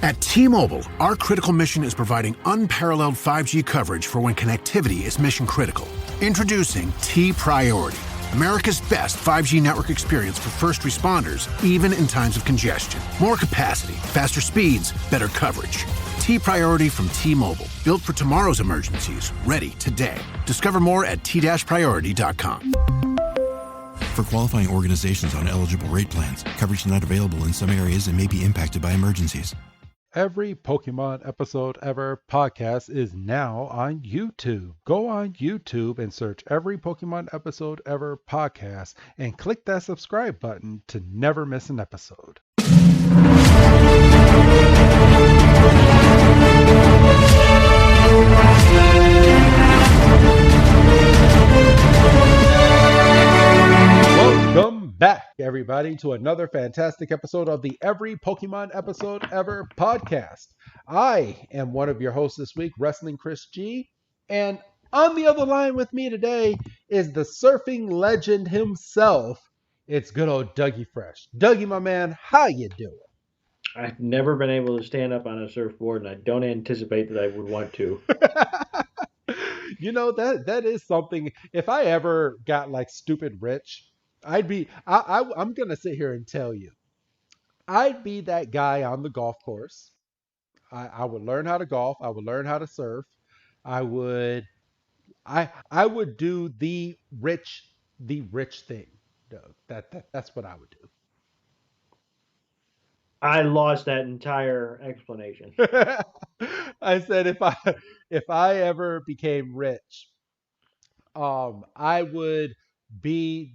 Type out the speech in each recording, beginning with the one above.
At T-Mobile, our critical mission is providing unparalleled 5G coverage for when connectivity is mission critical. Introducing T-Priority, America's best 5G network experience for first responders, even in times of congestion. More capacity, faster speeds, better coverage. T-Priority from T-Mobile, built for tomorrow's emergencies, ready today. Discover more at t-priority.com. For qualifying organizations on eligible rate plans, coverage not available in some areas and may be impacted by emergencies. Every Pokemon Episode Ever podcast is now on YouTube. Go on YouTube and search Every Pokemon Episode Ever podcast and click that subscribe button to never miss an episode. Welcome back, everybody, to another fantastic episode of the Every Pokemon Episode Ever podcast. I am one of your hosts this week, Wrestling Chris G, and on the other line with me today is the surfing legend himself. It's good old Dougie Fresh. Dougie, my man, how you doing? I've never been able to stand up on a surfboard, and I don't anticipate that I would want to. You know, that is something. If I ever got like stupid rich, I'm going to sit here and tell you, I'd be that guy on the golf course. I would learn how to golf. I would learn how to surf. I would do the rich thing. That's what I would do. I lost that entire explanation. I said if I ever became rich, I would be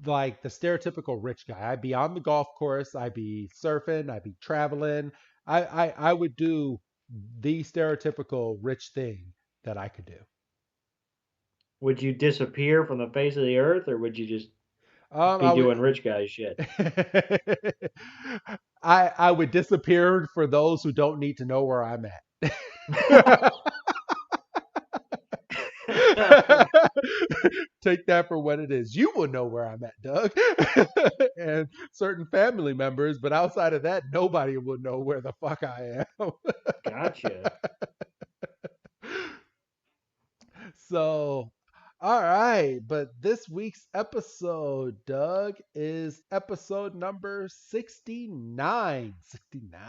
like the stereotypical rich guy. I'd be on the golf course. I'd be surfing. I'd be traveling. I would do the stereotypical rich thing that I could do. Would you disappear from the face of the earth, or would you just be doing rich guy shit? I would disappear for those who don't need to know where I'm at. Take that for what it is. You will know where I'm at, Doug. And certain family members, but outside of that, nobody will know where the fuck I am. Gotcha. So, all right, but this week's episode, Doug, is episode number 69. 69.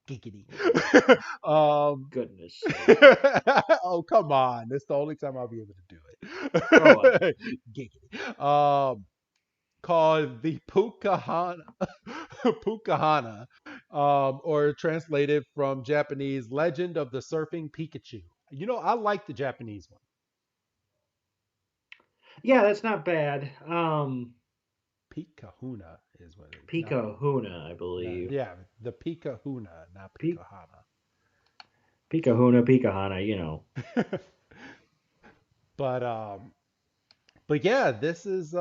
Giggity. Goodness. Oh, come on. That's the only time I'll be able to do it. Giggity. Called the Pi-Kahuna. Pi-Kahuna, or translated from Japanese, Legend of the Surfing Pikachu. You know, I like the Japanese one. Yeah, that's not bad. Pi-Kahuna is what it is. Pi-Kahuna, I believe. Yeah, the Pi-Kahuna, not Pi-Kahuna. Pi-Kahuna, you know. But yeah, this is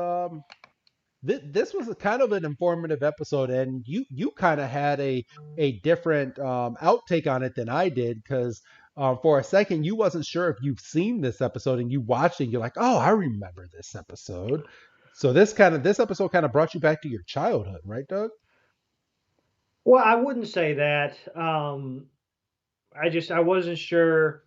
this was a kind of an informative episode, and you kind of had a different outtake on it than I did, because for a second you wasn't sure if you've seen this episode, and you watched it and you're like, oh, I remember this episode. So this episode kind of brought you back to your childhood, right, Doug? Well, I wouldn't say that. I wasn't sure,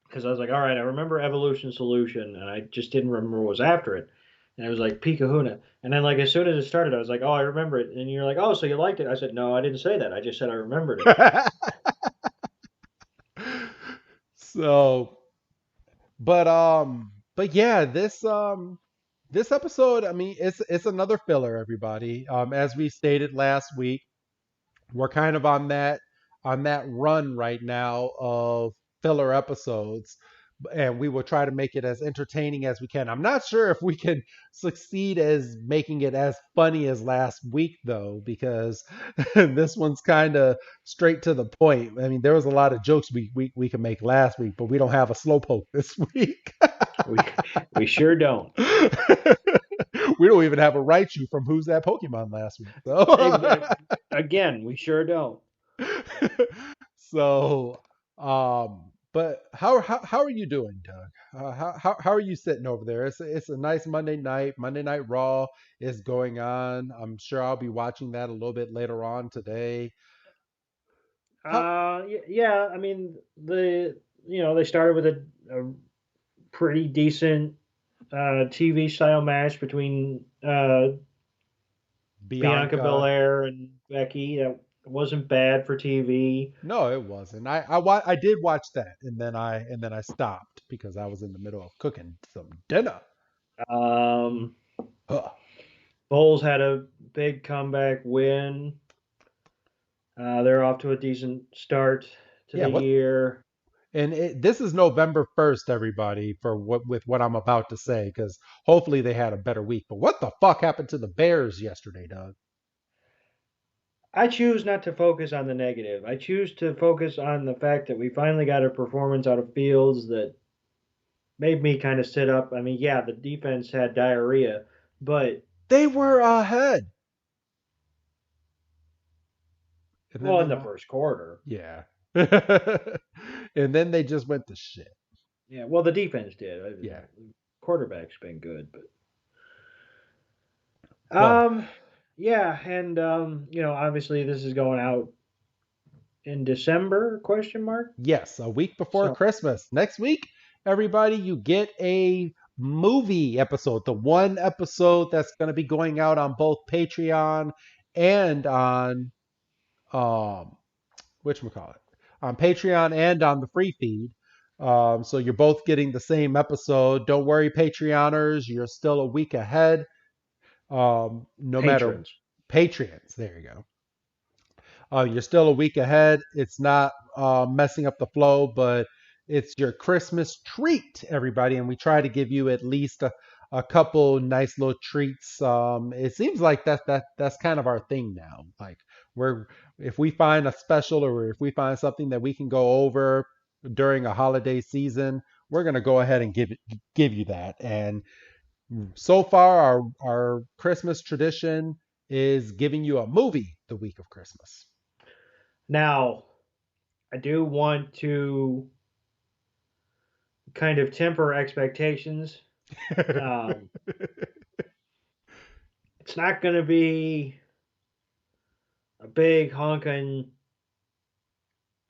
because I was like, all right, I remember Evolution Solution, and I just didn't remember what was after it. And I was like, Pi-Kahuna. And then, like, as soon as it started, I was like, oh, I remember it. And you're like, oh, so you liked it? I said, no, I didn't say that. I just said I remembered it. So, but yeah, this episode, I mean, it's another filler, everybody. As we stated last week, we're kind of on that run right now of filler episodes, and we will try to make it as entertaining as we can. I'm not sure if we can succeed as making it as funny as last week, though, because this one's kind of straight to the point. I mean, there was a lot of jokes we could make last week, but we don't have a slowpoke this week. we sure don't. We don't even have a Raichu from Who's That Pokemon last week. So. Again, we sure don't. So, but how are you doing, Doug? How are you sitting over there? It's a nice Monday night. Monday Night Raw is going on. I'm sure I'll be watching that a little bit later on today. Yeah. I mean, they started with a pretty decent TV style match between Bianca Bianca. Belair and Becky. That wasn't bad for TV. No, it wasn't. I did watch that, and then I stopped because I was in the middle of cooking some dinner. Um, Huh. Bulls had a big comeback win. They're off to a decent start to Yeah, the what? year. And this is November 1st, everybody, for what I'm about to say, because hopefully they had a better week. But what the fuck happened to the Bears yesterday, Doug? I choose not to focus on the negative. I choose to focus on the fact that we finally got a performance out of Fields that made me kind of sit up. I mean, yeah, the defense had diarrhea, but They were ahead, and then well, they in the lost. first quarter. Yeah, and then they just went to shit. Yeah, well, the defense did. Yeah. Quarterback's been good, but Well, yeah, and obviously this is going out in December? Question mark. yes, a week before So Christmas. Next week, everybody, you get a movie episode. The one episode that's going to be going out on both Patreon and on um whatchamacallit, on Patreon and on the free feed. So you're both getting the same episode. Don't worry, Patreoners, you're still a week ahead. No matter patrons. Patreons, there you go. You're still a week ahead. It's not messing up the flow, but it's your Christmas treat, everybody. And we try to give you at least a couple nice little treats. It seems like that's kind of our thing now. Like we're if we find a special or if we find something that we can go over during a holiday season, we're gonna go ahead and give you that. And so far, our Christmas tradition is giving you a movie the week of Christmas. Now, I do want to kind of temper expectations. Um, it's not going to be a big honking,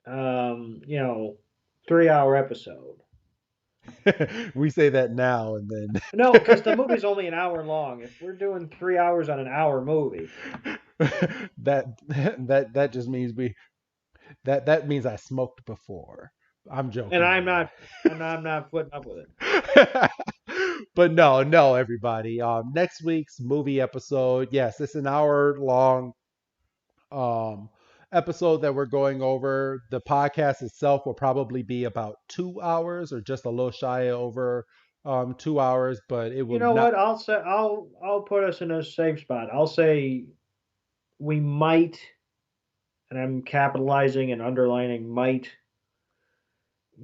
um, you know, 3 hour episode. We say that now and then. No, because the movie's only an hour long. If we're doing 3 hours on an hour movie, that just means that means I smoked before. I'm and joking, I'm everybody. not, I'm not putting up with it. But no, everybody. Next week's movie episode, yes, it's an hour long um episode that we're going over. The podcast itself will probably be about 2 hours or just a little shy over 2 hours, but it You will know not. what? I'll put us in a safe spot. I'll say we might, and I'm capitalizing and underlining might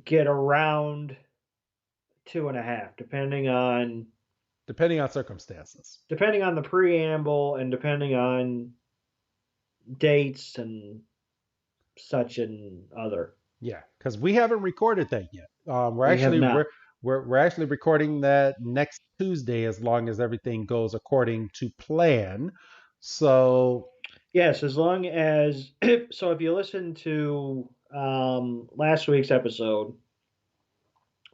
get around 2.5, Depending on circumstances. depending on the preamble and depending on dates and such and other. Yeah, because we haven't recorded that yet. We're We have actually not. we're actually recording that next Tuesday, as long as everything goes according to plan. So Yes, as long as so if you listen to last week's episode,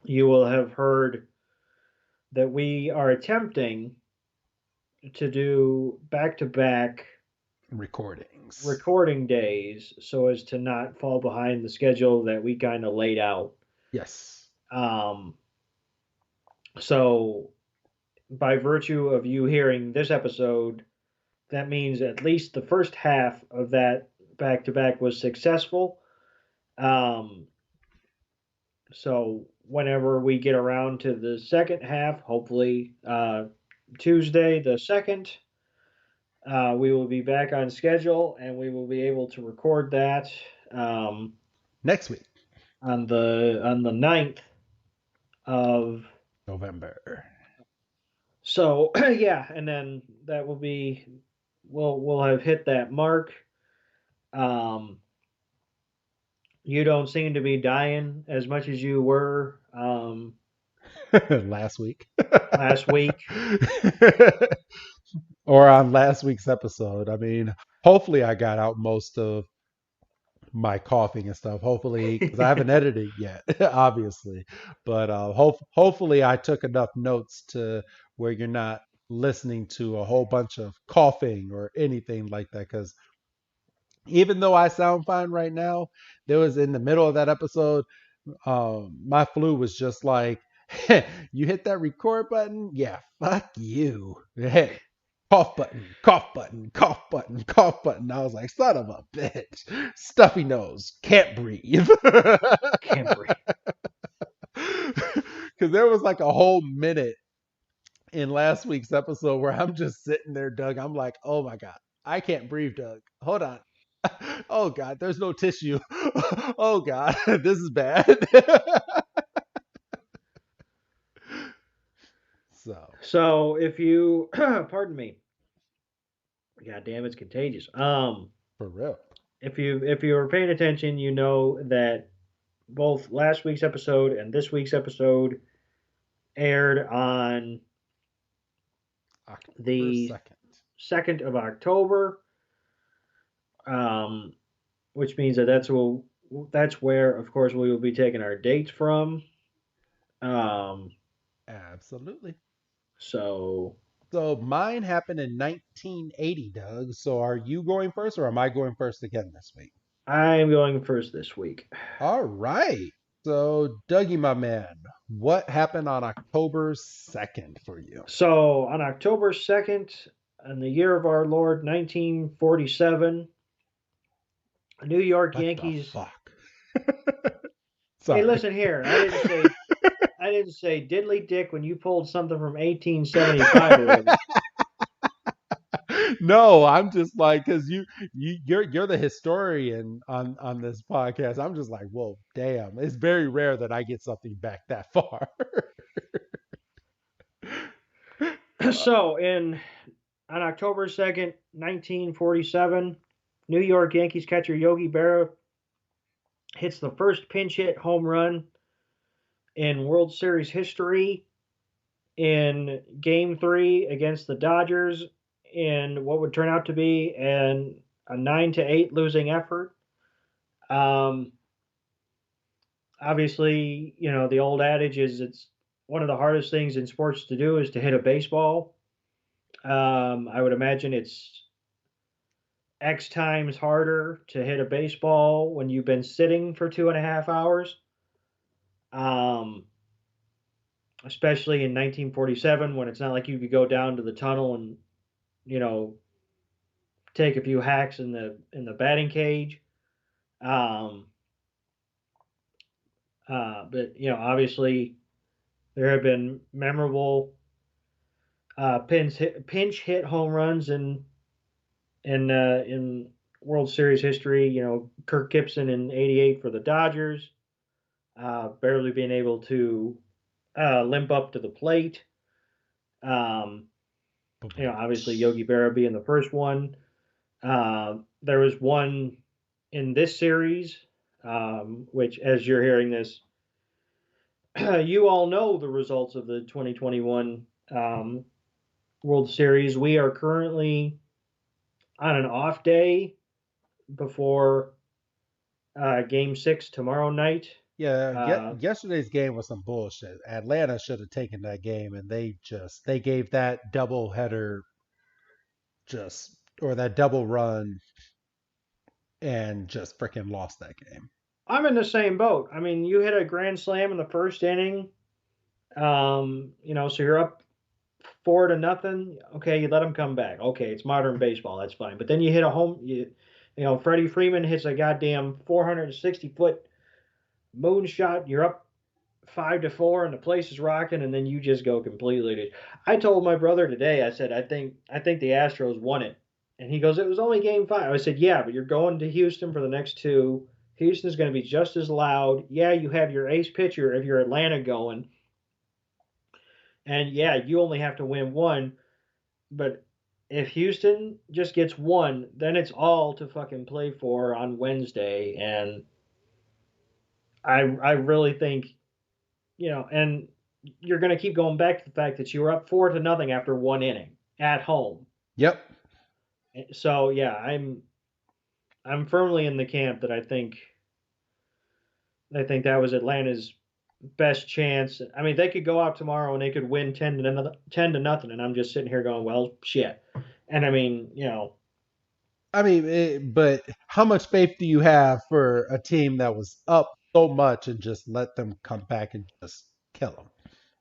you will have heard that we are attempting to do back to back recordings. recording days so as to not fall behind the schedule that we kind of laid out. Yes. Um, so, by virtue of you hearing this episode, that means at least the first half of that back to back was successful. Um, so, whenever we get around to the second half, hopefully Tuesday the 2nd, we will be back on schedule and we will be able to record that Next week, on the 9th of November. so yeah, and then that will be we'll have hit that mark. Um, you don't seem to be dying as much as you were Last week. last week. Or on last week's episode. I mean, hopefully I got out most of my coughing and stuff. Hopefully, because I haven't edited yet, obviously. But hopefully, I took enough notes to where you're not listening to a whole bunch of coughing or anything like that. Because even though I sound fine right now, there was in the middle of that episode, my flu was just like, you hit that record button? Yeah, fuck you. Hey, cough button, cough button, cough button, cough button. I was like, son of a bitch. Stuffy nose, can't breathe. Can't breathe. Because there was like a whole minute in last week's episode where I'm just sitting there, Doug. I'm like, oh my God, I can't breathe, Doug. Hold on. Oh God, there's no tissue. Oh God, this is bad. So if you, pardon me, God damn, it's contagious. For real. If you were paying attention, you know that both last week's episode and this week's episode aired on October the 2nd of October, which means that that's where, of course, we will be taking our dates from. Absolutely. So mine happened in 1980, Doug. So are you going first or am I going first again this week? I'm going first this week. All right. So, Dougie, my man, what happened on October 2nd for you? So, on October 2nd, in the year of our Lord, 1947, New York What Yankees. the fuck? Sorry. Hey, listen here. I didn't say diddly dick when you pulled something from 1875. No, I'm just like, because you're the historian on this podcast. I'm just like, whoa, damn! It's very rare that I get something back that far. So, on October 2nd, 1947, New York Yankees catcher Yogi Berra hits the first pinch hit home run in World Series history in Game 3 against the Dodgers in what would turn out to be a 9-8 losing effort. Obviously, you know, the old adage is it's one of the hardest things in sports to do is to hit a baseball. I would imagine it's X times harder to hit a baseball when you've been sitting for 2.5 hours. Especially in 1947 when it's not like you could go down to the tunnel and, you know, take a few hacks in the batting cage. But you know, obviously, there have been memorable pinch hit home runs in World Series history. You know, Kirk Gibson in '88 for the Dodgers, barely being able to limp up to the plate. You know, obviously Yogi Berra being the first one. There was one in this series, which, as you're hearing this, you all know the results of the 2021 World Series. We are currently on an off day before Game 6 tomorrow night. Yeah, yesterday's game was some bullshit. Atlanta should have taken that game, and they gave that double header or that double run and just freaking lost that game. I'm in the same boat. I mean, you hit a grand slam in the first inning. You know, so you're up 4-0. Okay, you let them come back. Okay, it's modern baseball. That's fine. But then you hit a home. You know, Freddie Freeman hits a goddamn 460-foot moonshot. You're up 5-4, and the place is rocking, and then you just go completely. I told my brother today. I said, I think the Astros won it, and he goes, it was only Game 5. I said, yeah, but you're going to Houston for the next 2. Houston's going to be just as loud. Yeah, you have your ace pitcher if you're Atlanta going. And yeah, you only have to win 1. But if Houston just gets 1, then it's all to fucking play for on Wednesday. And I really think, you know, and you're going to keep going back to the fact that you were up 4-0 after 1 inning at home. Yep. So yeah, I'm firmly in the camp that I think that was Atlanta's best chance. I mean, they could go out tomorrow and they could win 10 to nothing, and I'm just sitting here going, well, shit. And I mean, I mean, but how much faith do you have for a team that was up so much and just let them come back and just kill them?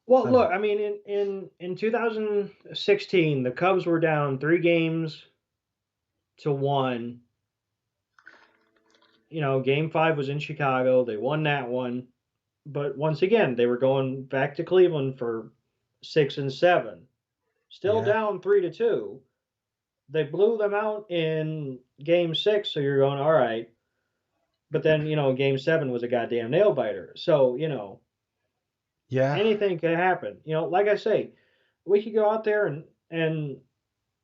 well, I mean, look, I mean, in 2016, the Cubs were down 3 games to 1. Game 5 was in Chicago. They won that one, but once again, they were going back to Cleveland for 6 and 7, still yeah, down 3-2. They blew them out in Game 6, so you're going all right. But then Game 7 was a goddamn nail biter. So yeah, anything could happen. Like I say, we could go out there and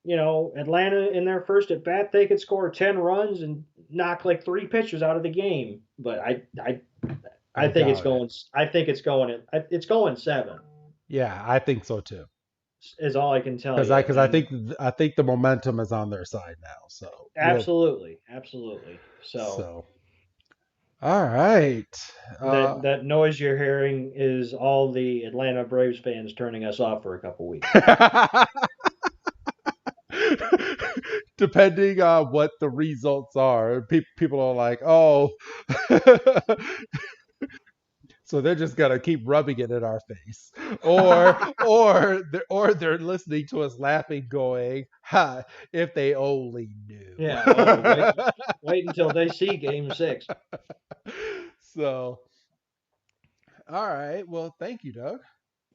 Atlanta in their first at bat, they could score 10 runs and knock like 3 pitchers out of the game. But I I think it's doubt it. going. I think it's going 7. Yeah, I think so too. Is all I can tell Because you. I And think the momentum is on their side now. So we'll absolutely, absolutely. So so all right. that noise you're hearing is all the Atlanta Braves fans turning us off for a couple weeks. Depending on what the results are, people are like, oh, so they're just gonna keep rubbing it in our face, or they're listening to us laughing, going, "Ha! If they only knew." Yeah. Oh, wait until they see Game 6. So, all right. Well, thank you, Doug.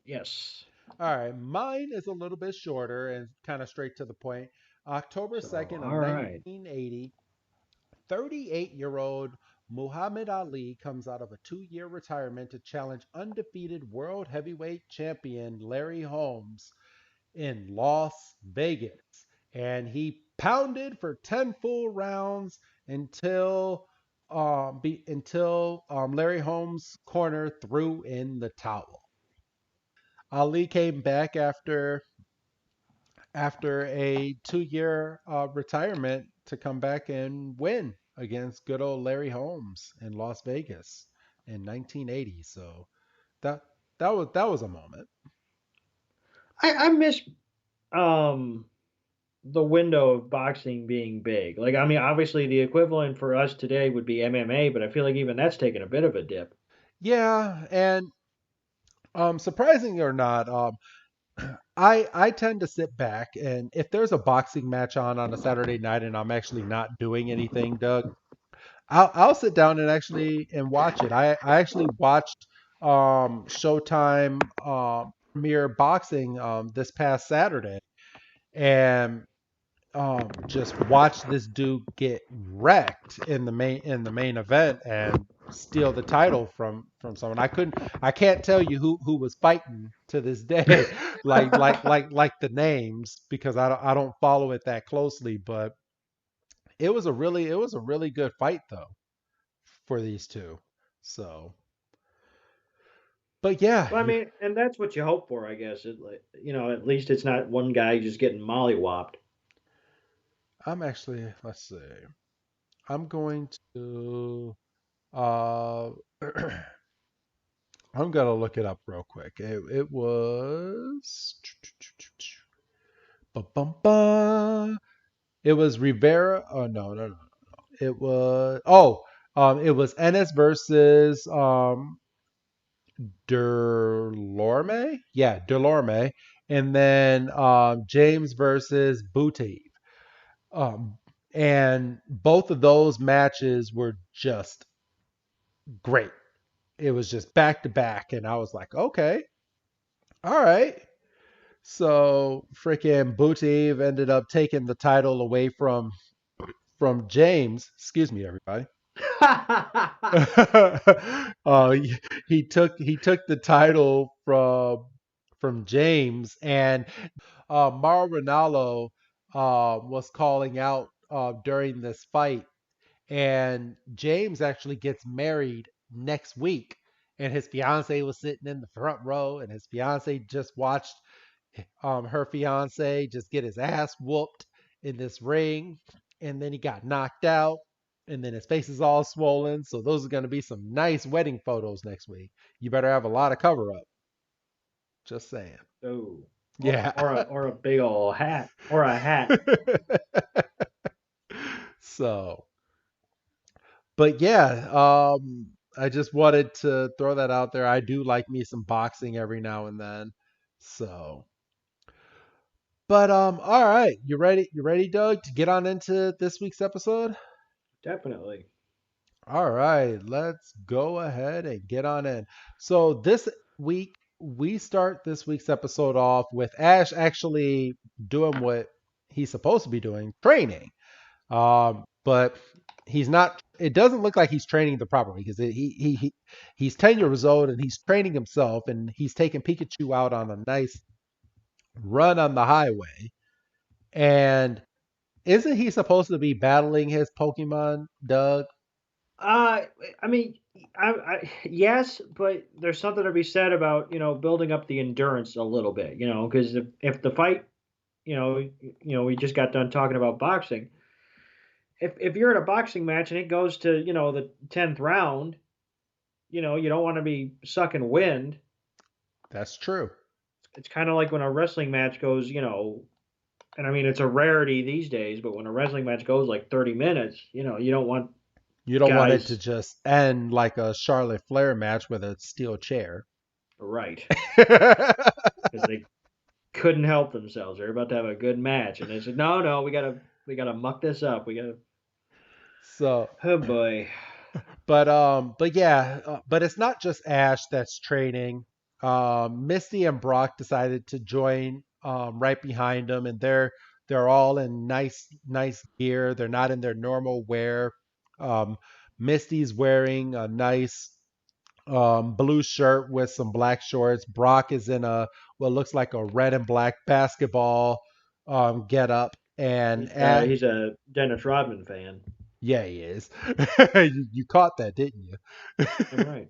Yes. All right, mine is a little bit shorter and kind of straight to the point. October So 2nd of all right. 1980, 38-year-old Muhammad Ali comes out of a 2-year retirement to challenge undefeated world heavyweight champion Larry Holmes in Las Vegas. And he pounded for 10 full rounds until Larry Holmes' corner threw in the towel. Ali came back after a 2-year retirement to come back and win against good old Larry Holmes in Las Vegas in 1980. So that that was a moment. I miss um the window of boxing being big. Like I mean, obviously the equivalent for us today would be MMA, but I feel like even that's taken a bit of a dip. Yeah, and surprising or not, I tend to sit back and if there's a boxing match on a Saturday night and I'm actually not doing anything, Doug, I'll sit down and actually and watch it. I actually watched Showtime Premier Boxing this past Saturday and just watched this dude get wrecked in the main event and steal the title from someone. I can't tell you who was fighting to this day, like the names because I don't follow it that closely, but it was a really good fight though for these two. So, but yeah, Well, I mean, and that's what you hope for, I guess. At least it's not one guy just getting mollywopped. I'm actually, let's see. I'm going to uh I'm gonna look it up real quick. It was Ba-bum-ba. It was Rivera. Oh no, no, no. It was Ennis versus Delorme. Yeah, Delorme, and then James versus Boutte. Um, and both of those matches were just great. It was just back to back, and I was like, okay, all right. So freaking Boutte ended up taking the title away from James. Excuse me, everybody. He took the title from James, and Mauro Ranallo was calling out during this fight, and James actually gets married next week, and his fiance was sitting in the front row, and his fiance just watched her fiance just get his ass whooped in this ring, and then he got knocked out. And then his face is all swollen. So those are going to be some nice wedding photos next week. You better have a lot of cover up. Just saying. Oh, Yeah. or a big old hat, or a hat. So, but yeah, I just wanted to throw that out there. I do like me some boxing every now and then. So, but all right, you ready? You ready, Doug, to get on into this week's episode? Definitely. All right, let's go ahead and get on in. So this week we start this week's episode off with Ash actually doing what he's supposed to be doing, training. But he's not. It doesn't look like he's training the proper way because he's 10 years old and he's training himself and he's taking Pikachu out on a nice run on the highway. And isn't he supposed to be battling his Pokemon, Doug? I mean, yes, but there's something to be said about building up the endurance a little bit, because if the fight, we just got done talking about boxing. If you're in a boxing match and it goes to the 10th round, you don't want to be sucking wind. That's true. It's kind of like when a wrestling match goes, and I mean it's a rarity these days, but when a wrestling match goes like 30 minutes, you don't want You don't want it guys to just end like a Charlotte Flair match with a steel chair. right because they couldn't help themselves. They're about to have a good match, and they said, "No, we gotta muck this up. We gotta." So, Oh boy. but yeah, but it's not just Ash that's training. Misty and Brock decided to join right behind them, and they're all in nice gear. They're not in their normal wear. Um, Misty's wearing a nice blue shirt with some black shorts. Brock is in a what looks like a red and black basketball get up, and He's a Dennis Rodman fan. yeah, he is. You caught that, didn't you? I'm right.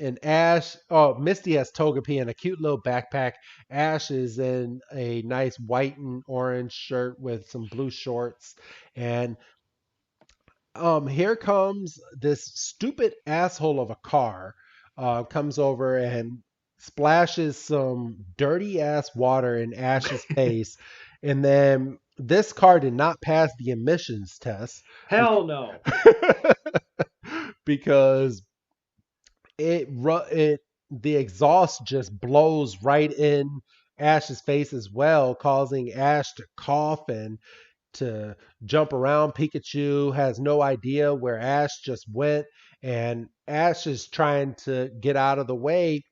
and Ash, oh, Misty has Togepi in a cute little backpack. Ash is in a nice white and orange shirt with some blue shorts. And here comes this stupid asshole of a car, comes over and splashes some dirty ass water in Ash's face. And then this car did not pass the emissions test. Hell no. Because the exhaust just blows right in Ash's face as well, causing Ash to cough and to jump around. Pikachu has no idea where Ash just went, and Ash is trying to get out of the way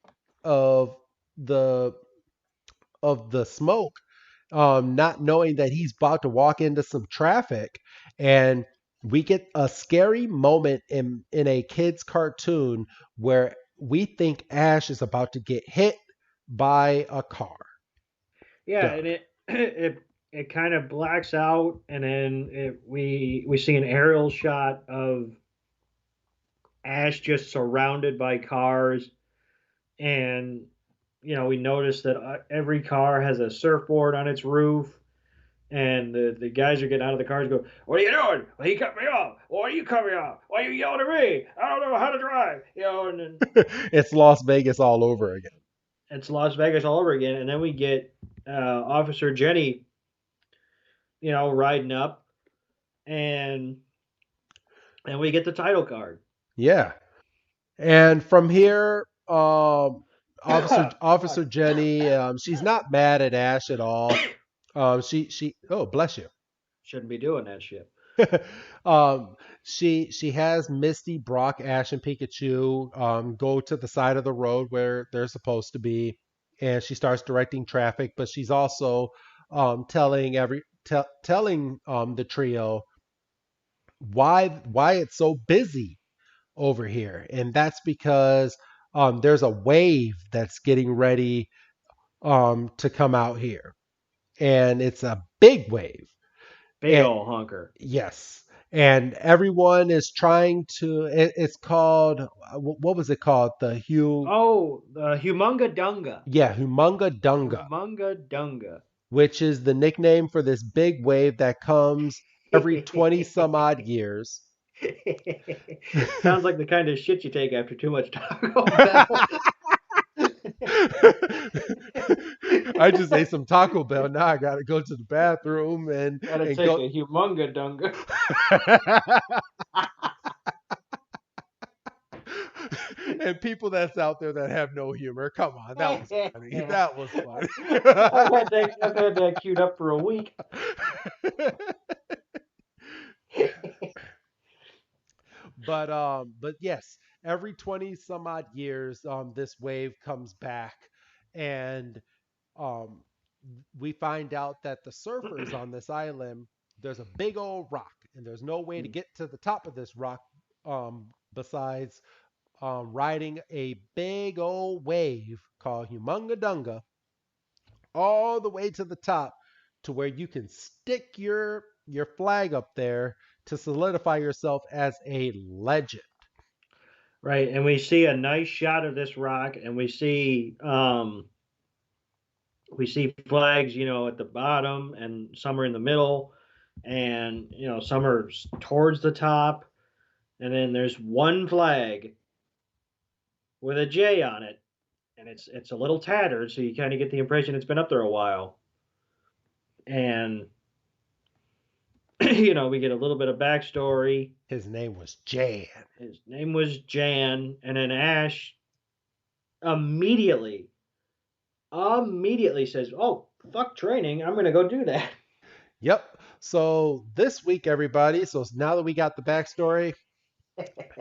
of the smoke, not knowing that he's about to walk into some traffic. And we get a scary moment in a kid's cartoon where we think Ash is about to get hit by a car. Yeah, and it kind of blacks out, and then we see an aerial shot of Ash just surrounded by cars, and we notice that every car has a surfboard on its roof, and the guys are getting out of the cars and go, "What are you doing? Well, he cut me off. Why are you cut me off? Why are you yelling at me? I don't know how to drive." And then It's Las Vegas all over again. it's Las Vegas all over again, and then we get Officer Jenny, riding up, and we get the title card. Yeah. And from here, Officer Jenny, she's not mad at Ash at all. She oh, bless you. Shouldn't be doing that shit. She has Misty, Brock, Ash, and Pikachu go to the side of the road where they're supposed to be, and she starts directing traffic. But she's also telling the trio why it's so busy over here, and that's because there's a wave that's getting ready to come out here, and it's a big wave. Big old hunker. Yes. And everyone is trying to. It's called. What was it called? The Humungadunga. Yeah, Humungadunga. Humungadunga. which is the nickname for this big wave that comes every 20 some odd years. Sounds like the kind of shit you take after too much Taco Bell. I just ate some Taco Bell. Now I gotta go to the bathroom and Gotta take go. a Humungadunga. And people that's out there that have no humor, come on, that was funny. That was funny. I've had that queued up for a week. But yes, every 20 some odd years, this wave comes back, and um, we find out that the surfers on this island, there's a big old rock, and there's no way to get to the top of this rock besides riding a big old wave called Humungadunga all the way to the top to where you can stick your flag up there to solidify yourself as a legend. Right, and we see a nice shot of this rock, and we see flags, at the bottom, and some are in the middle, and some are towards the top, and then there's one flag with a J on it, and it's a little tattered, so you kind of get the impression it's been up there a while. And we get a little bit of backstory. His name was Jan. And then Ash immediately says, "Oh, fuck training, I'm gonna go do that." Yep. So this week, everybody, so now that we got the backstory,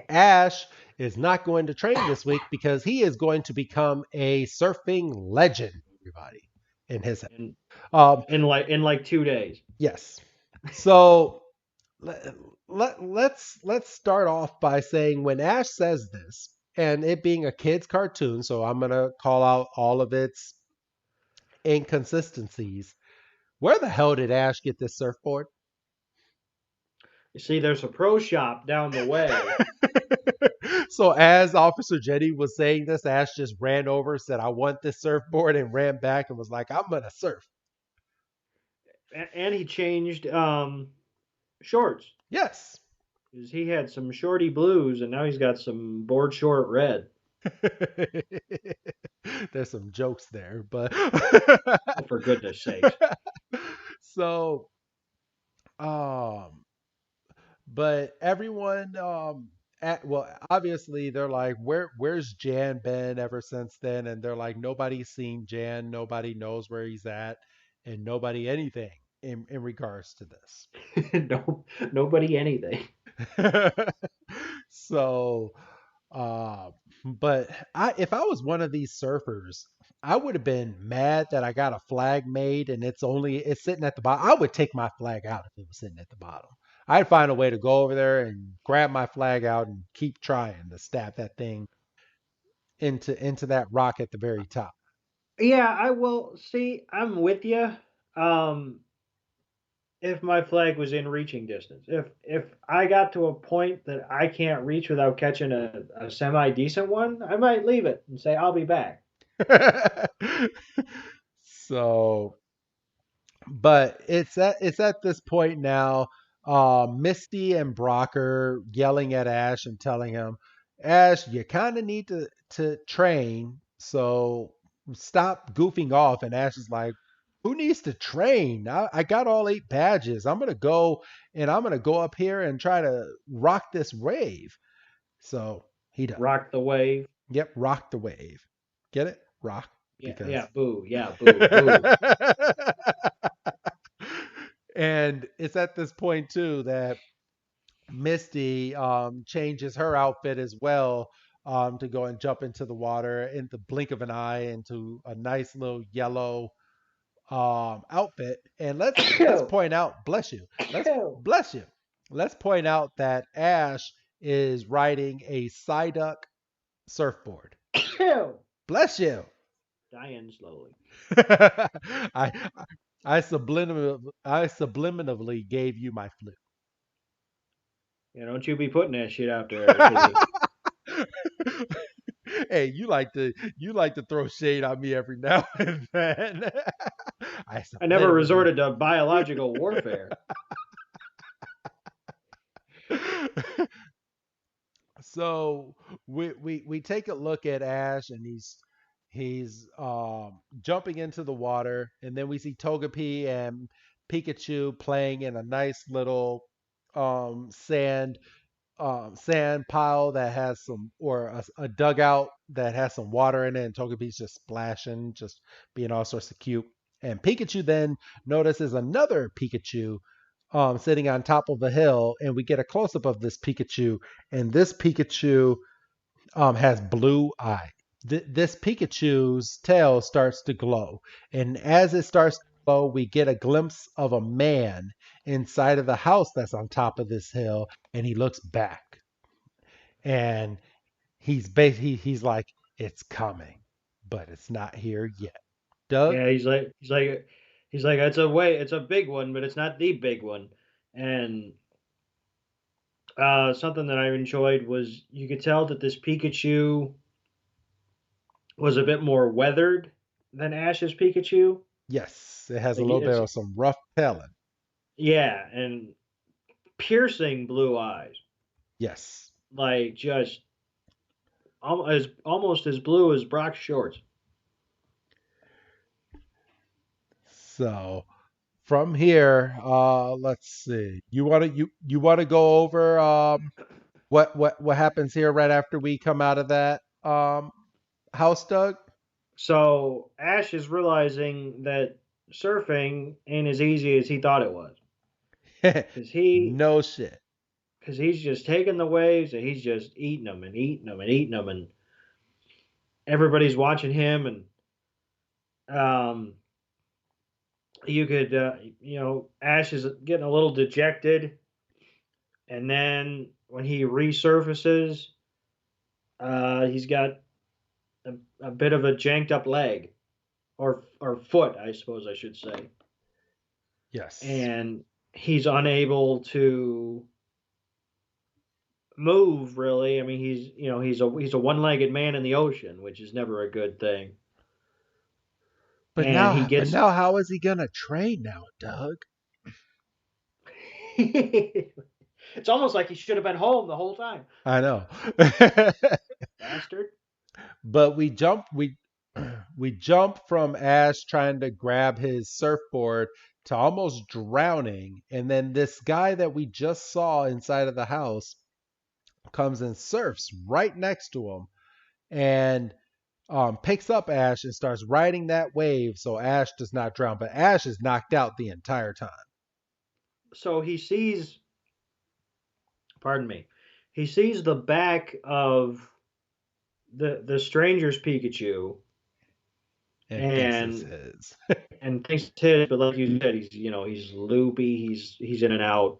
Ash is not going to train this week because he is going to become a surfing legend, everybody, in his head. In like 2 days. Yes. So let's start off by saying when Ash says this, and it being a kid's cartoon, so I'm gonna call out all of its inconsistencies. Where the hell did Ash get this surfboard? You see, there's a pro shop down the way. So as Officer Jenny was saying this, Ash just ran over, said, "I want this surfboard," and ran back and was like, "I'm gonna surf." And he changed shorts. Yes. Because he had some shorty blues, and now he's got some board short red. There's some jokes there, but Oh, for goodness sakes. So, but everyone, well, obviously they're like, where's Jan been ever since then? And they're like, nobody's seen Jan, nobody knows where he's at, and nobody anything in regards to this. No, nobody anything. So, but if I was one of these surfers, I would have been mad that I got a flag made and it's sitting at the bottom. I would take my flag out if it was sitting at the bottom. I'd find a way to go over there and grab my flag out and keep trying to stab that thing into that rock at the very top. Yeah, I will. See, I'm with you. If my flag was in reaching distance, if I got to a point that I can't reach without catching a semi decent one, I might leave it and say I'll be back. So, but it's at this point now. Misty and Brock are yelling at Ash and telling him, "Ash, you kind of need to train, so stop goofing off." And Ash is like, "Who needs to train? I got all 8 badges. I'm gonna go up here and try to rock this wave." So he does. Rock the wave. Yep, rock the wave. Get it? Rock. Yeah, boo. Yeah, boo, boo. And it's at this point too that Misty changes her outfit as well to go and jump into the water in the blink of an eye into a nice little yellow outfit. And let's point out, bless you. Let's point out that Ash is riding a Psyduck surfboard. Bless you. Dying slowly. I subliminally gave you my flute. Yeah, don't you be putting that shit out there. Hey, you like to throw shade on me every now and then. I never resorted to biological warfare. So we take a look at Ash, and he's jumping into the water, and then we see Togepi and Pikachu playing in a nice little sand sand pile that has some, or a dugout that has some water in it, and Togepi's just splashing, just being all sorts of cute. And Pikachu then notices another Pikachu sitting on top of a hill, and we get a close up of this Pikachu, and this Pikachu has blue eyes. This Pikachu's tail starts to glow, and as it starts to glow, we get a glimpse of a man inside of the house that's on top of this hill, and he looks back, and he's like, "It's coming, but it's not here yet." Doug? Yeah, he's like, it's a big one, but it's not the big one. And something that I enjoyed was you could tell that this Pikachu was a bit more weathered than Ash's Pikachu. Yes, it has a Like little bit it's of some rough pelling. yeah, and piercing blue eyes, Yes. like just almost as blue as Brock's shorts. So from here, let's see. You want to go over what happens here right after we come out of that house, Doug? So Ash is realizing that surfing ain't as easy as he thought it was, because No shit. he's just taking the waves and he's just eating them and eating them and eating them, and everybody's watching him, and you could Ash is getting a little dejected, and then when he resurfaces, he's got a bit of a janked up leg, or foot, I suppose I should say, Yes. and he's unable to move really. I mean, he's a one-legged man in the ocean, which is never a good thing. But And now, how is he gonna train now, Doug? it's almost like he should have been home the whole time. I know. Bastard. But we jump from Ash trying to grab his surfboard to almost drowning, and then this guy that we just saw inside of the house comes and surfs right next to him, and picks up Ash and starts riding that wave so Ash does not drown. But Ash is knocked out the entire time. So he sees, pardon me, he sees the back of the stranger's Pikachu And thinks and it's his. and thinks it's his, but like you said, he's loopy, he's in and out,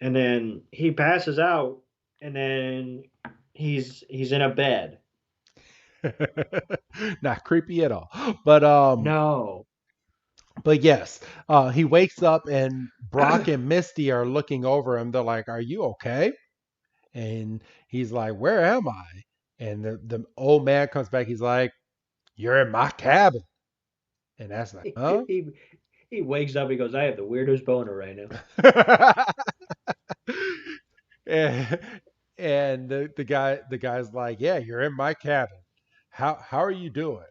and then he passes out, and then he's in a bed. Not creepy at all. But No. But yes, he wakes up, and Brock and Misty are looking over him. They're like, "Are you okay?" And he's like, "Where am I?" And the old man comes back. He's like, "You're in my cabin." And that's like, huh? He wakes up. He goes, "I have the weirdest boner right now." and the guy's like, "Yeah, you're in my cabin. How are you doing?"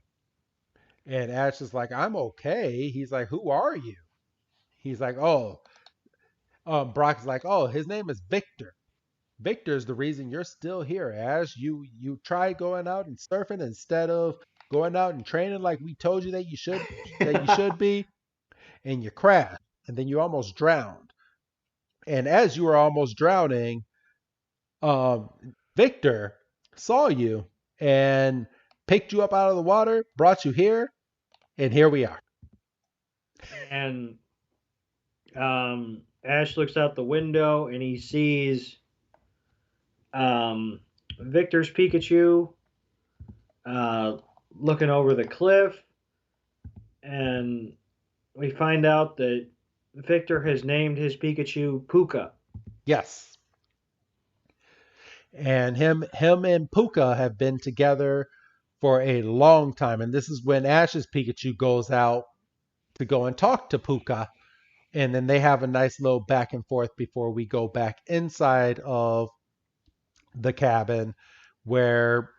And Ash is like, "I'm okay." He's like, "Who are you?" He's like, "Oh." Brock's like, "Oh, his name is Victor. Victor's the reason you're still here, Ash. You tried going out and surfing instead of going out and training like we told you that you should be, and you crashed, and then you almost drowned. And as you were almost drowning, um, Victor saw you and picked you up out of the water, brought you here, and here we are." And Ash looks out the window and he sees Victor's Pikachu looking over the cliff, and we find out that Victor has named his Pikachu Puka. Yes. And him and Puka have been together for a long time. And this is when Ash's Pikachu goes out to go and talk to Puka. And then they have a nice little back and forth before we go back inside of the cabin where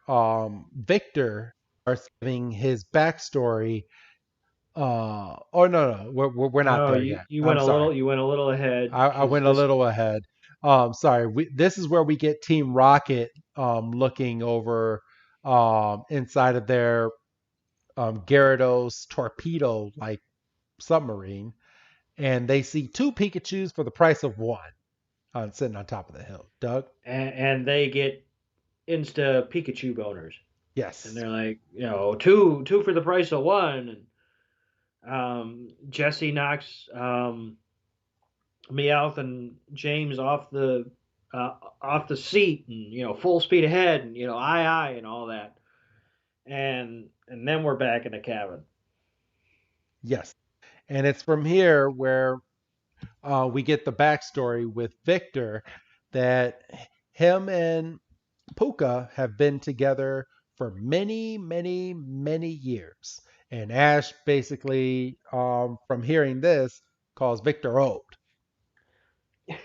Victor starts giving his backstory. Oh no, we're not No, there you yet. you I'm went a sorry. little ahead I because went a this. little ahead. Sorry. This is where we get Team Rocket looking over inside of their Gyarados torpedo like submarine, and they see two Pikachus for the price of one sitting on top of the hill. Doug? And they get insta Pikachu boners, and Yes. they're like, two for the price of one. And Jesse knocks Meowth and James off the seat, and full speed ahead, and aye and all that, and then we're back in the cabin. Yes. And it's from here where we get the backstory with Victor that him and Puka have been together for many, many, many years. And Ash basically, from hearing this, calls Victor old.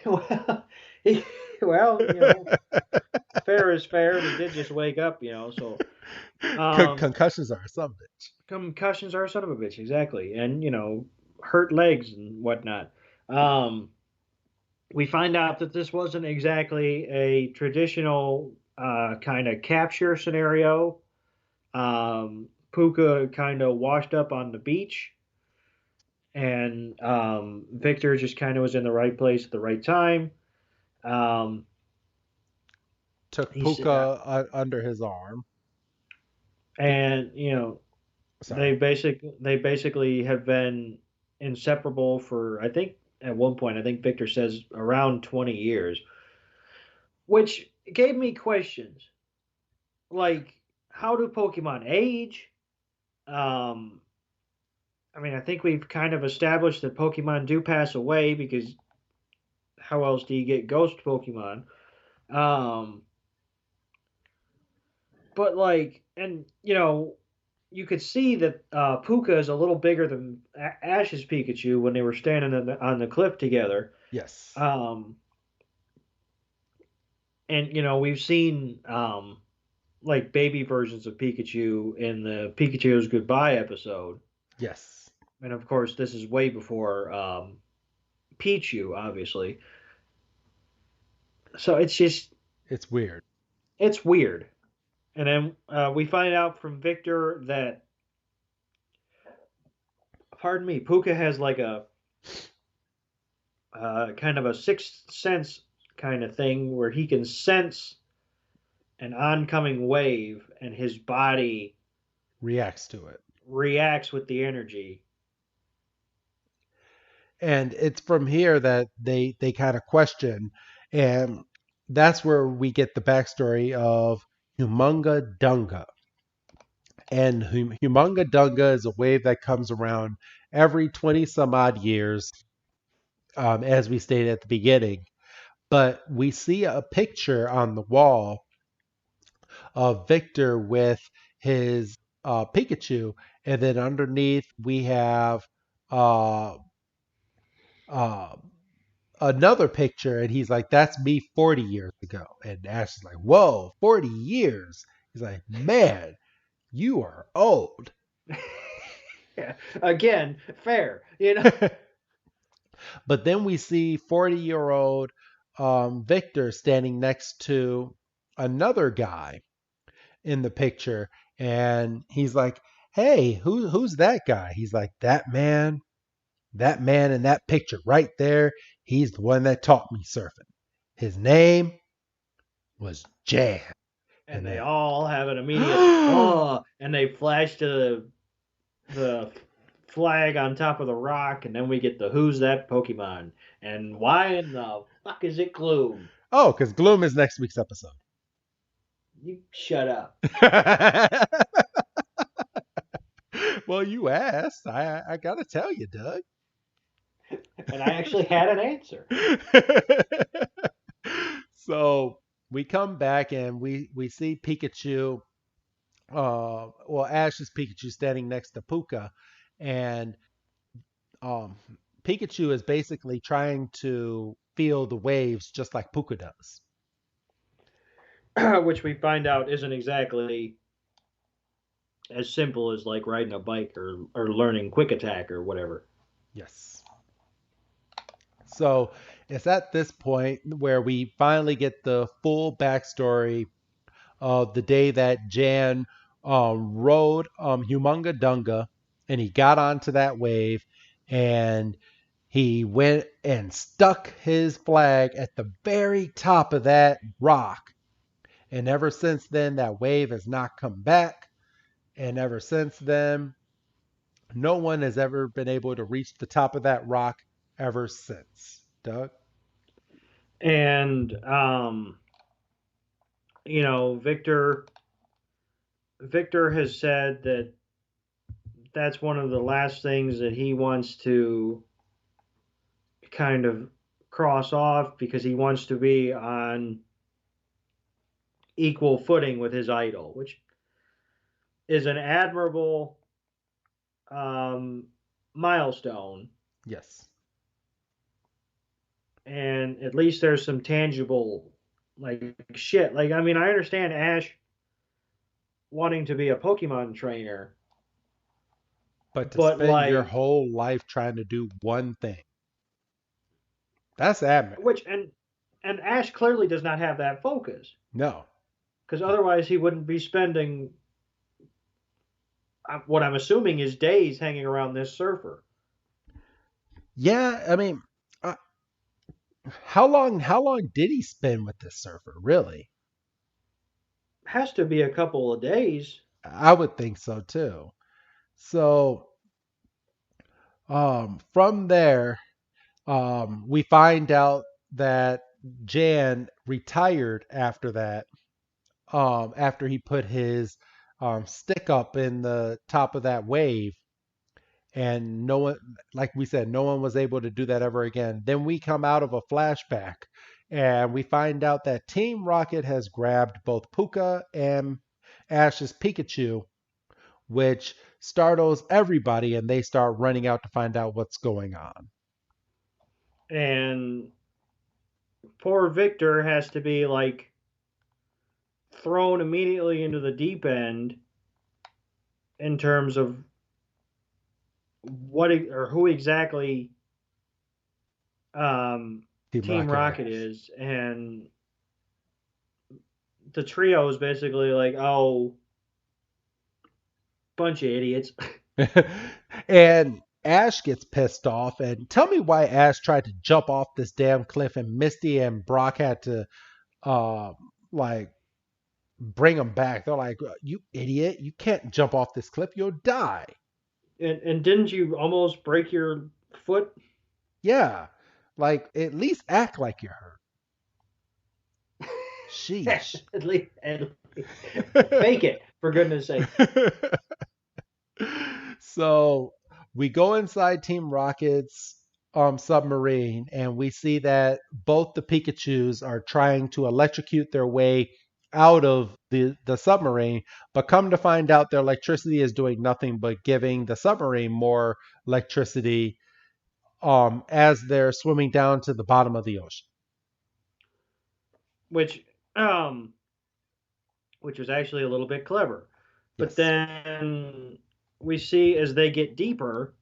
well, he, well, fair is fair, and he did just wake up, so Concussions are some bitch. concussions are a son of a bitch, exactly, and hurt legs and whatnot. Um, we find out that this wasn't exactly a traditional kind of capture scenario. Puka kind of washed up on the beach, and Victor just kind of was in the right place at the right time. Um, Took he's Puka under his arm. and Sorry. they basically have been inseparable for, I think at one point, I think Victor says around 20 years, which gave me questions like, how do Pokemon age? Um, I mean, I think we've kind of established that Pokemon do pass away, because how else do you get ghost Pokemon? Um, but like, and you could see that Puka is a little bigger than Ash's Pikachu when they were standing on the cliff together. Yes. And we've seen like baby versions of Pikachu in the Pikachu's Goodbye episode. Yes. And of course, this is way before Pichu, obviously. So It's weird. it's weird. And then we find out from Victor that, pardon me, Puka has like a kind of a sixth sense kind of thing where he can sense an oncoming wave, and his body Reacts to it. reacts with the energy. And it's from here that they kind of question, and that's where we get the backstory of Humungadunga. And Humungadunga is a wave that comes around every 20 some odd years, as we stated at the beginning. But we see a picture on the wall of Victor with his Pikachu, and then underneath we have uh, uh, another picture, and he's like, "That's me 40 years ago." And Ash is like, "Whoa, 40 years?" He's like, "Man, you are old." Yeah. Again, fair, But then we see 40-year-old Victor standing next to another guy in the picture, and he's like, "Hey, who's that guy?" He's like, that man in that picture right there, he's the one that taught me surfing. His name was Jan." And they then, all have an immediate oh, and they flash to the flag on top of the rock, and then we get the "Who's that Pokemon?" and "Why in the fuck is it Gloom?" oh, because Gloom is next week's episode. You shut up. Well, you asked. I gotta tell you, Doug. And I actually had an answer. So we come back and we see Pikachu. Ash's Pikachu standing next to Puka, and um, Pikachu is basically trying to feel the waves just like Puka does. which we find out isn't exactly as simple as like riding a bike or learning quick attack or whatever. Yes. So it's at this point where we finally get the full backstory of the day that Jan rode Humungadunga and he got onto that wave and he went and stuck his flag at the very top of that rock. And ever since then, that wave has not come back. And ever since then, no one has ever been able to reach the top of that rock ever since. Doug? And Victor has said that that's one of the last things that he wants to kind of cross off because he wants to be on equal footing with his idol, which is an admirable um, milestone. Yes. And at least there's some tangible like shit. Like I mean, I understand Ash wanting to be a Pokemon trainer, But to but spend your like whole life trying to do one thing, that's admin. which and Ash clearly does not have that focus No. because otherwise he wouldn't be spending what I'm assuming is days hanging around this surfer. Yeah, I mean, uh, how long did he spend with this surfer, really? Has to be a couple of days. I would think so too. So, from there, we find out that Jan retired after that, after he put his stick up in the top of that wave, and no one, like we said, no one was able to do that ever again. Then we come out of a flashback, and we find out that Team Rocket has grabbed both Puka and Ash's Pikachu, which startles everybody, and they start running out to find out what's going on. And poor Victor has to be like thrown immediately into the deep end in terms of what or who exactly um, Team Team Rocket Rocket is, and the trio is basically like, oh, bunch of idiots. is. And Ash gets pissed off, and tell me why Ash tried to jump off this damn cliff, and Misty and Brock had to uh, like bring him back. They're like, "You idiot! You can't jump off this cliff. You'll die." And didn't you almost break your foot? Yeah, like at least act like you're hurt. Sheesh. At least fake it, for goodness sake. So we go inside Team Rocket's submarine, and we see that both the Pikachus are trying to electrocute their way out of the submarine, but come to find out their electricity is doing nothing but giving the submarine more electricity as they're swimming down to the bottom of the ocean. which um which was actually a little bit clever. But Yes. then we see as they get deeper,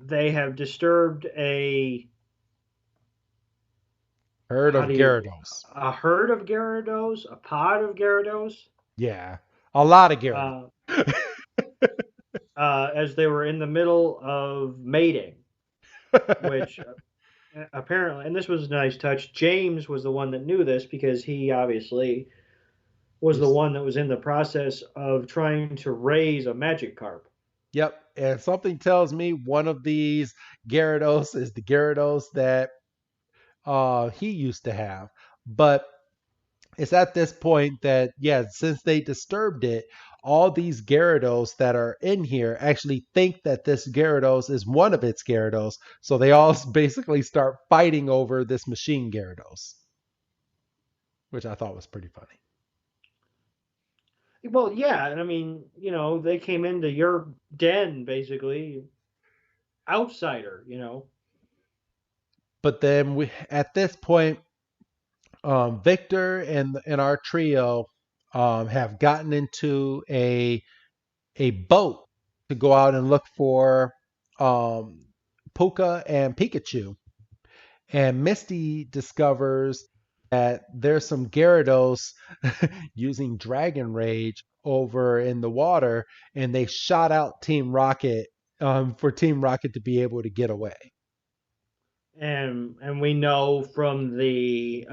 they have disturbed Herd how of do you Gyarados. a herd of Gyarados, a pod of Gyarados, Yeah. A lot of Gyarados. as they were in the middle of mating, which apparently, and this was a nice touch. James was the one that knew this because he obviously was the one that was in the process of trying to raise a Magikarp. Yep. And something tells me one of these Gyarados is the Gyarados that he used to have. But it's at this point that, yeah, since they disturbed it, all these Gyarados that are in here actually think that this Gyarados is one of its Gyarados. So they all basically start fighting over this machine Gyarados, which I thought was pretty funny. Well, yeah, and I mean, they came into your den basically. outsider, But then at this point, Victor and our trio have gotten into a boat to go out and look for um, Puka and Pikachu. And Misty discovers that there's some Gyarados using Dragon Rage over in the water, and they shot out Team Rocket for Team Rocket to be able to get away. And we know from the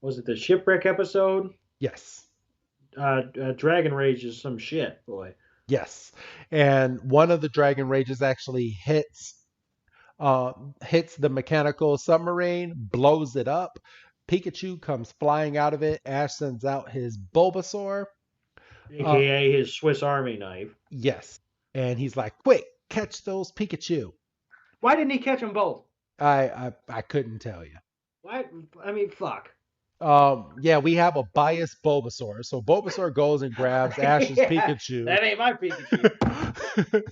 was it the shipwreck episode? Yes. Dragon Rage is some shit, boy. Yes. And one of the Dragon Rages actually hits the mechanical submarine, blows it up. Pikachu comes flying out of it. Ash sends out his Bulbasaur, aka his Swiss Army knife. Yes, and he's like, "Quick, catch those Pikachu." Why didn't he catch them both? I couldn't tell you. Why? I mean, fuck. Yeah, we have a biased Bulbasaur, so Bulbasaur goes and grabs Ash's Pikachu. That ain't my Pikachu.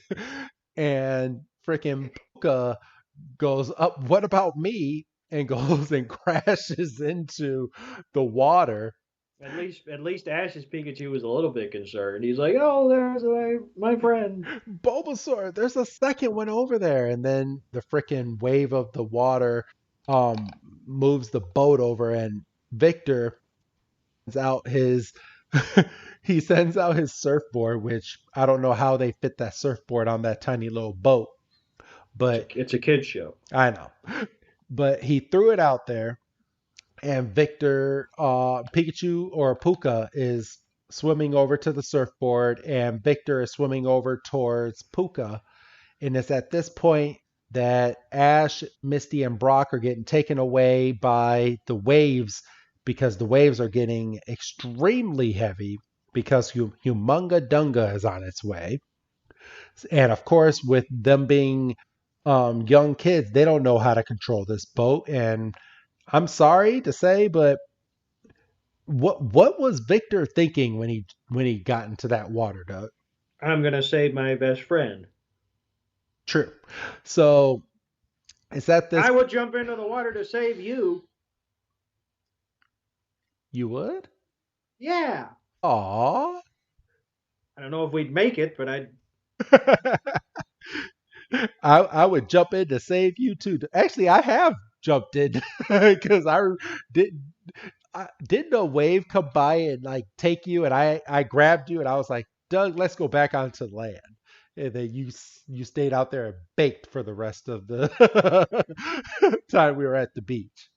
And freaking Puka goes up, "What about me?" and goes and crashes into the water. At least Ash's Pikachu was a little bit concerned. He's like, "Oh, there's my friend Bulbasaur. There's a second one over there." And then the freaking wave of the water moves the boat over, and Victor sends out his he sends out his surfboard, which I don't know how they fit that surfboard on that tiny little boat. But it's a kid's show. I know. But he threw it out there, and Victor, Pikachu or Puka is swimming over to the surfboard, and Victor is swimming over towards Puka. And it's at this point that Ash, Misty, and Brock are getting taken away by the waves, because the waves are getting extremely heavy because Humungadunga is on its way. And of course, with them being young kids, they don't know how to control this boat. And I'm sorry to say, but what was Victor thinking when he got into that water, Doug? I'm gonna save my best friend. True. So is that this? I would jump into the water to save you. You would? Yeah. Aw. I don't know if we'd make it, but I'd. I would jump in to save you too. Actually, I have jumped in because didn't a wave come by and like take you, and I grabbed you and I was like, "Doug, let's go back onto land." And then you stayed out there and baked for the rest of the time we were at the beach.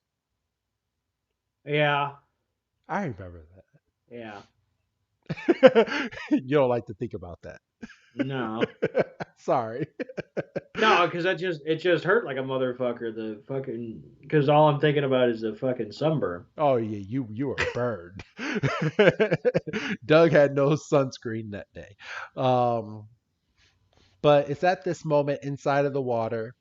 Yeah. I remember that. Yeah. You don't like to think about that. No. Sorry. No, because it just hurt like a motherfucker. The fucking, because all I'm thinking about is the fucking sunburn. Oh yeah, you were burned. Doug had no sunscreen that day. But it's at this moment inside of the water,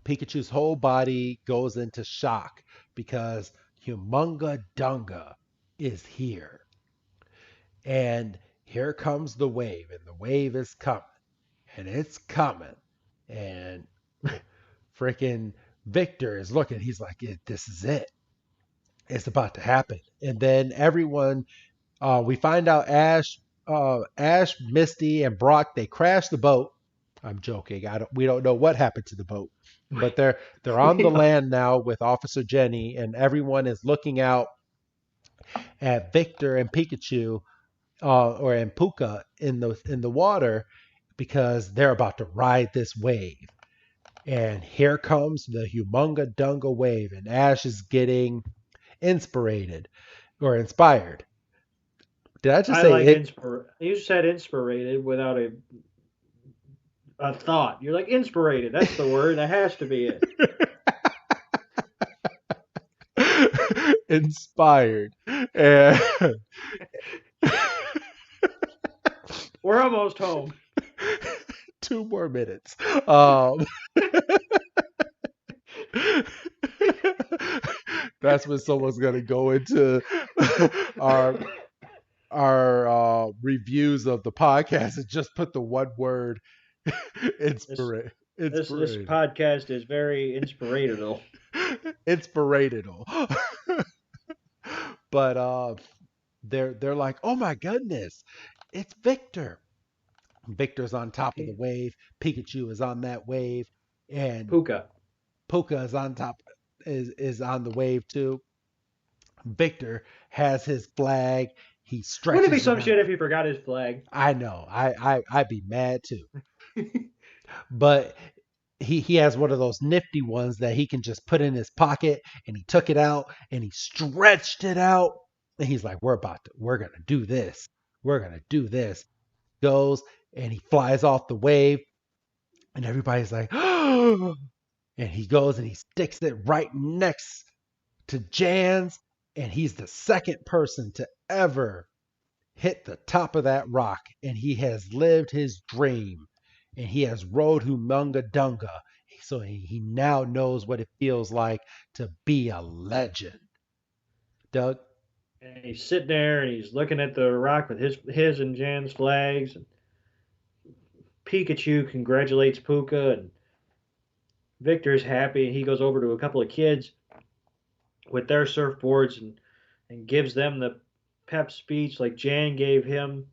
Pikachu's whole body goes into shock because Humungadunga is here. And here comes the wave, and the wave is coming, and it's coming. And freaking Victor is looking, he's like, "This is it. It's about to happen." And then everyone, we find out Ash, Misty, and Brock, they crash the boat. I'm joking. We don't know what happened to the boat, but they're on the land now with Officer Jenny, and everyone is looking out at Victor and Pikachu, and Puka in the water, because they're about to ride this wave. And here comes the Humungadunga wave, and Ash is getting inspired. Did I just say like it? You said inspirated without a thought. You're like inspirated. That's the word. That has to be it. Inspired. And we're almost home. 2 more minutes. That's when someone's gonna go into our reviews of the podcast and just put the one word This Inspira- this inspirational. podcast is very inspirational. Inspirational. But they're like, oh my goodness, it's Victor. Victor's on top of the wave. Pikachu is on that wave, and Puka. Puka is on top is on the wave too. Victor has his flag. He Wouldn't it be stretches some around. shit if he forgot his flag? I know. I'd be mad too. But he has one of those nifty ones that he can just put in his pocket, and he took it out and he stretched it out, and he's like, we're gonna do this. We're gonna do this. Goes and he flies off the wave, and everybody's like, oh, and he goes and he sticks it right next to Jan's, and he's the second person to ever hit the top of that rock, and he has lived his dream, and he has rode Humungadunga, so he now knows what it feels like to be a legend. Doug? And he's sitting there and he's looking at the rock with his and Jan's flags. And Pikachu congratulates Puka, and Victor's happy. And he goes over to a couple of kids with their surfboards and gives them the pep speech like Jan gave him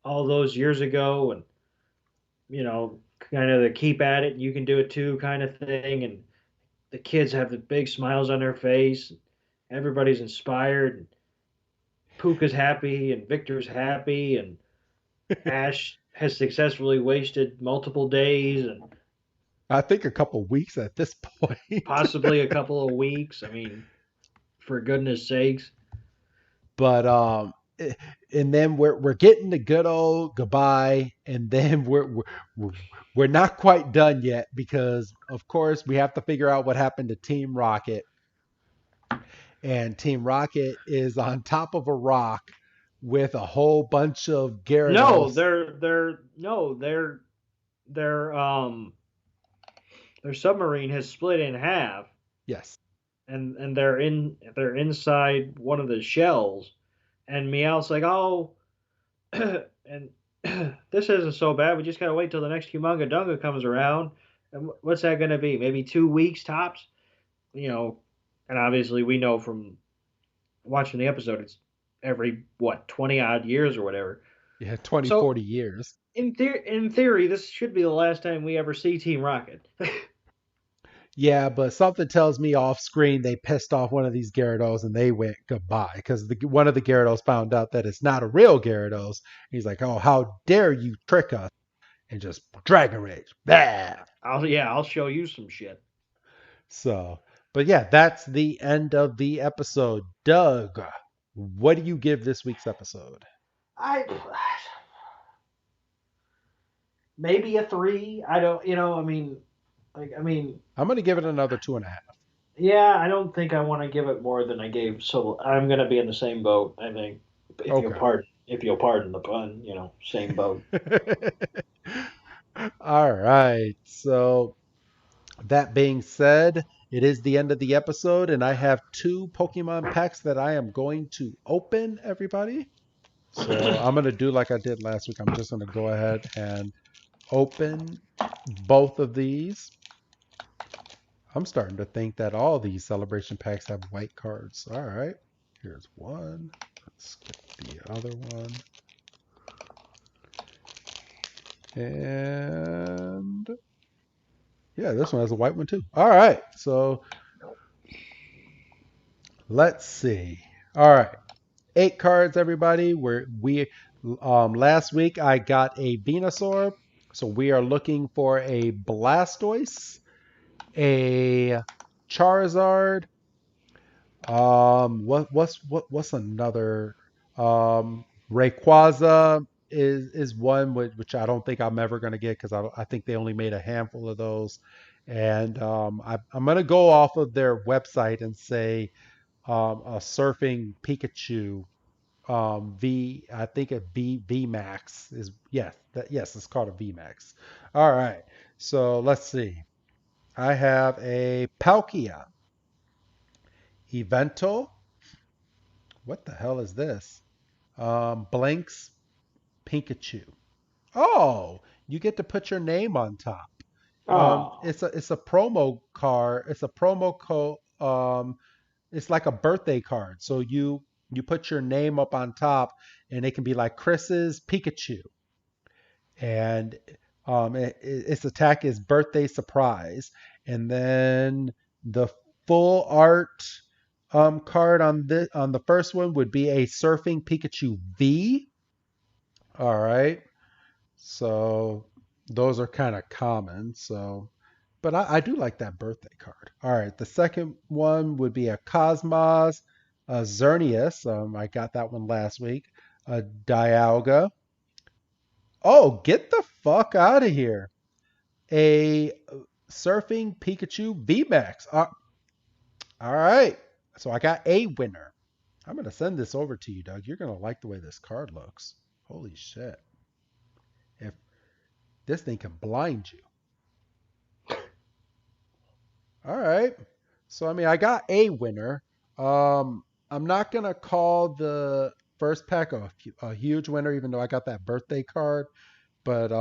all those years ago, and kind of the keep at it, you can do it too kind of thing. And the kids have the big smiles on their face. Everybody's inspired. And Puka's happy, and Victor's happy, and Ash has successfully wasted multiple days and I think a couple weeks at this point. possibly a couple of weeks. I mean, for goodness sakes. But and then we're getting the good old goodbye, and then we're not quite done yet, because of course we have to figure out what happened to Team Rocket. And Team Rocket is on top of a rock with a whole bunch of No, Gyarados. their submarine has split in half, Yes. and they're inside one of the shells, and Meowth's like, oh, and this isn't so bad. We just gotta wait till the next Humungadunga comes around, and what's that gonna be? Maybe 2 weeks tops, and obviously we know from watching the episode it's every 20 odd years or whatever. Yeah, 20, So 40 years. in theory, this should be the last time we ever see Team Rocket. Yeah, but something tells me off screen they pissed off one of these Gyarados and they went goodbye, because one of the Gyarados found out that it's not a real Gyarados. He's like, "Oh, how dare you trick us!" and just Dragon Rage. Bah! I'll show you some shit. So, but yeah, that's the end of the episode. Doug, what do you give this week's episode? I maybe a 3. I don't, I'm gonna give it another 2.5. yeah, I don't think I want to give it more than I gave. So I'm gonna be in the same boat. I think, Okay. if you'll pardon the pun, same boat. All right. So that being said, it is the end of the episode, and I have 2 Pokemon packs that I am going to open, everybody. So I'm going to do like I did last week. I'm just going to go ahead and open both of these. I'm starting to think that all these celebration packs have white cards. All right. Here's one. Let's skip the other one. And yeah, this one has a white one too. All right. So let's see. All right. 8 cards, everybody. Last week I got a Venusaur. So we are looking for a Blastoise, a Charizard. What's another? Rayquaza is one which I don't think I'm ever going to get, because I think they only made a handful of those. And I'm going to go off of their website and say a surfing Pikachu. I think a V Max is, yes, it's called a V Max. All right, so let's see. I have a Palkia, Evento. What the hell is this? Blanks Pikachu. Oh, you get to put your name on top. Oh, It's a promo card. It's a promo code. It's like a birthday card. So you put your name up on top, and it can be like Chris's Pikachu, and its attack is birthday surprise, and then the full art card on the first one would be a surfing Pikachu V. All right, so those are kind of common. So, but I do like that birthday card. All right, the second one would be a Cosmos, a Xerneas. I got that one last week. A Dialga. Oh, get the fuck out of here! A surfing Pikachu VMAX. All right, so I got a winner. I'm gonna send this over to you, Doug. You're gonna like the way this card looks. Holy shit! If this thing can blind you. All right. So I mean, I got a winner. I'm not gonna call the first pack a huge winner, even though I got that birthday card. But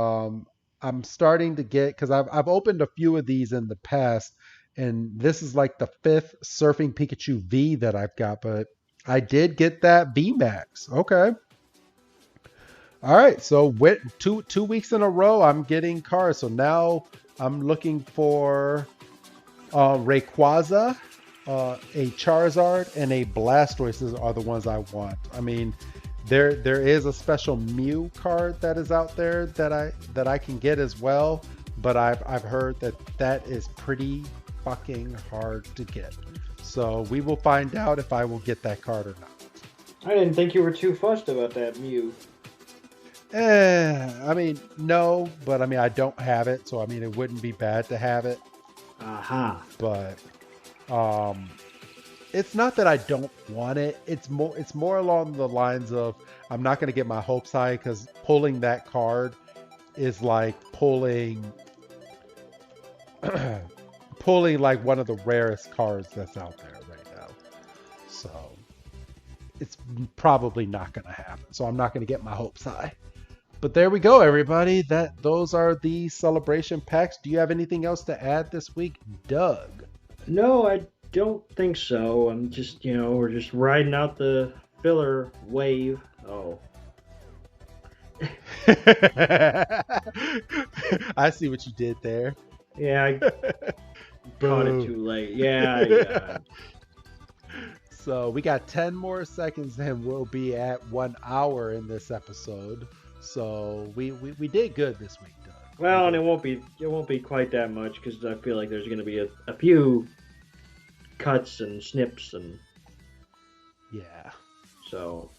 I'm starting to get because I've opened a few of these in the past, and this is like the fifth Surfing Pikachu V that I've got. But I did get that V Max. Okay. All right. So with two weeks in a row, I'm getting cards. So now I'm looking for Rayquaza, a Charizard, and a Blastoise are the ones I want. I mean, there is a special Mew card that is out there that I can get as well, but I've heard that is pretty fucking hard to get. So we will find out if I will get that card or not. I didn't think you were too fussed about that Mew. I mean, no, but I mean, I don't have it, so I mean, it wouldn't be bad to have it. Aha. But it's not that I don't want it. It's more along the lines of I'm not going to get my hopes high because pulling that card is like pulling like one of the rarest cards that's out there right now. So it's probably not going to happen. So I'm not going to get my hopes high. But there we go, everybody. Those are the celebration packs. Do you have anything else to add this week, Doug? No, I don't think so. I'm just, we're just riding out the filler wave. Oh. I see what you did there. Yeah, I caught it too late. Yeah. So we got 10 more seconds and we'll be at 1 hour in this episode. So we did good this week, Doug. Well, and it won't be quite that much because I feel like there's going to be a few cuts and snips and yeah. So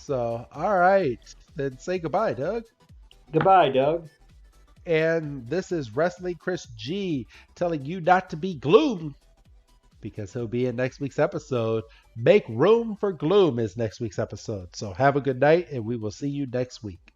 all right, then say goodbye, Doug. Goodbye, Doug. And this is Wrestling Chris G telling you not to be gloom because he'll be in next week's episode. Make room for gloom is next week's episode. So have a good night and we will see you next week.